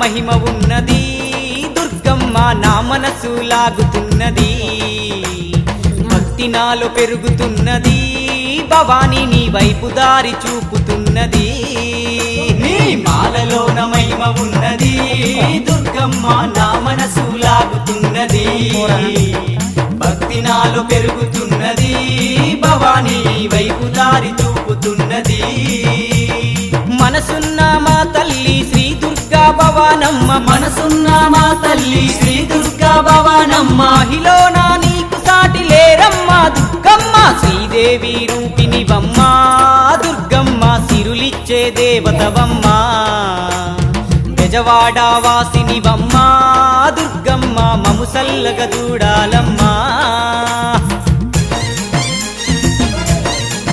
మహిమ ఉన్నది దుర్గమ్మ నా మనసు లాగుతున్నది భక్తి నాలో పెరుగుతున్నది భవాని నీ వైపు దారి చూపుతున్నది నీ మాలలోన మహిమ ఉన్నది దుర్గమ్మ నా మనసు లాగుతున్నది భక్తి నాలో పెరుగుతున్నది భవాని వైపు దారి చూపుతున్నది మనసున్న మా తల్లి శ్రీ దుర్గా భవానమ్మ మనసున్న మా తల్లి శ్రీ దుర్గా భవానమ్మ మహిళన నీకు సాటి లేరమ్మ దుర్గమ్మ శ్రీదేవి రూపిణివమ్మ దుర్గమ్మ సిరులిచ్చే దేవతవమ్మ బెజవాడ వాసినివమ్మ దుర్గమ్మ మము సల్లగ చూడాలమ్మా